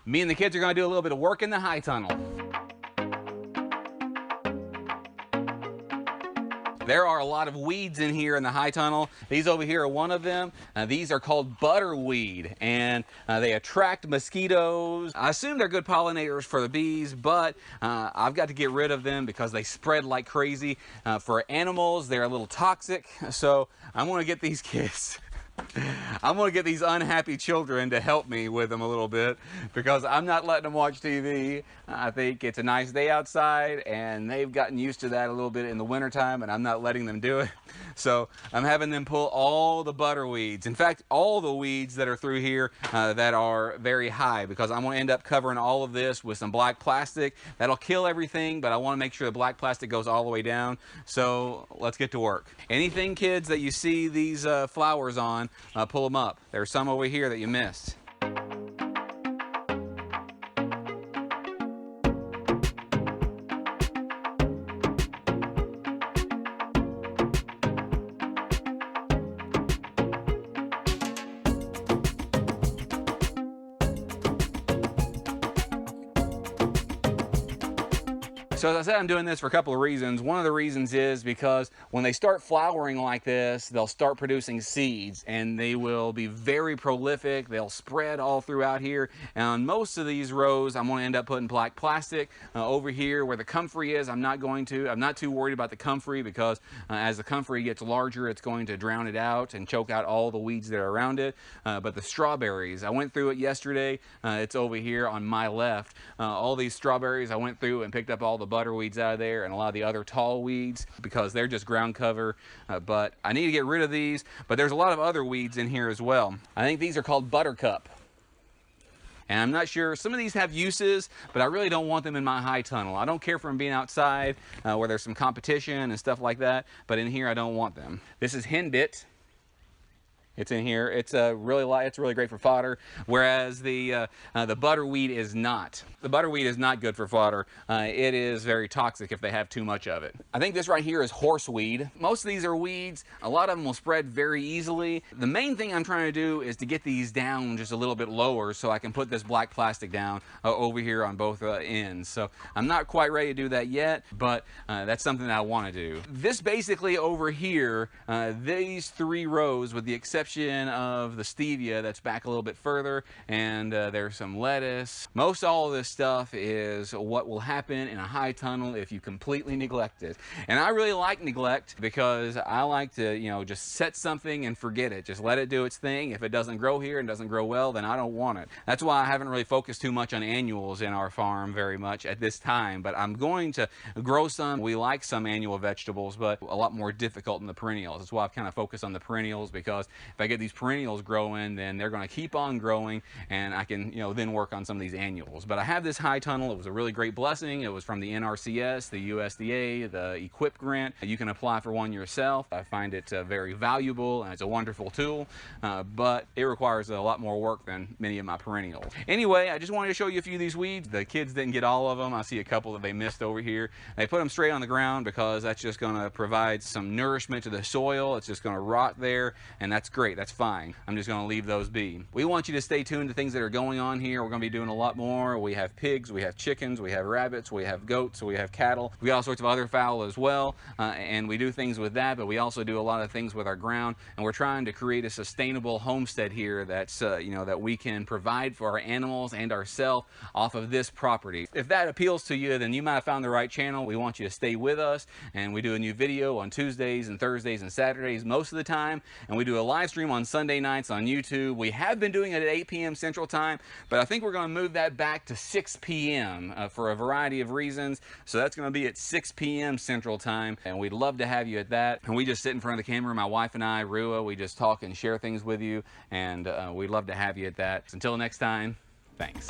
Me and the kids are gonna do a little bit of work in the high tunnel. There are a lot of weeds in here in the high tunnel. These over here are one of them. These are called butterweed, and they attract mosquitoes. I assume they're good pollinators for the bees, but I've got to get rid of them because they spread like crazy. For animals, they're a little toxic, so I'm gonna get these kids. I'm going to get these unhappy children to help me with them a little bit because I'm not letting them watch TV. I think it's a nice day outside and they've gotten used to that a little bit in the wintertime, and I'm not letting them do it. So I'm having them pull all the butterweeds. In fact, all the weeds that are through here that are very high, because I'm going to end up covering all of this with some black plastic. That'll kill everything, but I want to make sure the black plastic goes all the way down. So let's get to work. Anything, kids, that you see these flowers on, pull them up. There's some over here that you missed. So as I said, I'm doing this for a couple of reasons. One of the reasons is because when they start flowering like this, they'll start producing seeds, and they will be very prolific. They'll spread all throughout here. And on most of these rows, I'm going to end up putting black plastic. Over here where the comfrey is, I'm not too worried about the comfrey because as the comfrey gets larger, it's going to drown it out and choke out all the weeds that are around it. But the strawberries, I went through it yesterday. It's over here on my left. All these strawberries, I went through and picked up all the butterweeds out of there and a lot of the other tall weeds because they're just ground cover, but I need to get rid of these. But there's a lot of other weeds in here as well. I think these are called buttercup, and I'm not sure. Some of these have uses, but I really don't want them in my high tunnel. I don't care for them being outside where there's some competition and stuff like that, but in here I don't want them. This is henbit. It's in here. It's really great for fodder, whereas the butterweed is not. The butterweed is not good for fodder. It is very toxic if they have too much of it. I think this right here is horseweed. Most of these are weeds. A lot of them will spread very easily. The main thing I'm trying to do is to get these down just a little bit lower so I can put this black plastic down over here on both ends. So I'm not quite ready to do that yet, but that's something that I want to do. This basically over here, these 3 rows with the exception of the stevia that's back a little bit further, and there's some lettuce. Most all of this stuff is what will happen in a high tunnel if you completely neglect it. And I really like neglect because I like to, you know, just set something and forget it. Just let it do its thing. If it doesn't grow here and doesn't grow well, then I don't want it. That's why I haven't really focused too much on annuals in our farm very much at this time, but I'm going to grow some. We like some annual vegetables, but a lot more difficult than the perennials. That's why I've kind of focused on the perennials, because if I get these perennials growing, then they're going to keep on growing, and I can, you know, then work on some of these annuals. But I have this high tunnel. It was a really great blessing. It was from the NRCS, the USDA, the EQIP grant. You can apply for one yourself. I find it very valuable, and it's a wonderful tool, but it requires a lot more work than many of my perennials. Anyway, I just wanted to show you a few of these weeds. The kids didn't get all of them. I see a couple that they missed over here. They put them straight on the ground because that's just going to provide some nourishment to the soil. It's just going to rot there, and that's great. That's fine. I'm just going to leave those be. We want you to stay tuned to things that are going on here. We're going to be doing a lot more. We have pigs, we have chickens, we have rabbits, we have goats, we have cattle. We got all sorts of other fowl as well, and we do things with that, but we also do a lot of things with our ground, and we're trying to create a sustainable homestead here that's, you know, that we can provide for our animals and ourselves off of this property. If that appeals to you, then you might have found the right channel. We want you to stay with us, and we do a new video on Tuesdays and Thursdays and Saturdays most of the time, and we do a live stream on Sunday nights on YouTube. We have been doing it at 8 p.m. Central Time, but I think we're going to move that back to 6 p.m. For a variety of reasons. So that's going to be at 6 p.m. Central Time, and we'd love to have you at that. And we just sit in front of the camera, my wife and I, Rua, we just talk and share things with you, and we'd love to have you at that. Until next time, thanks.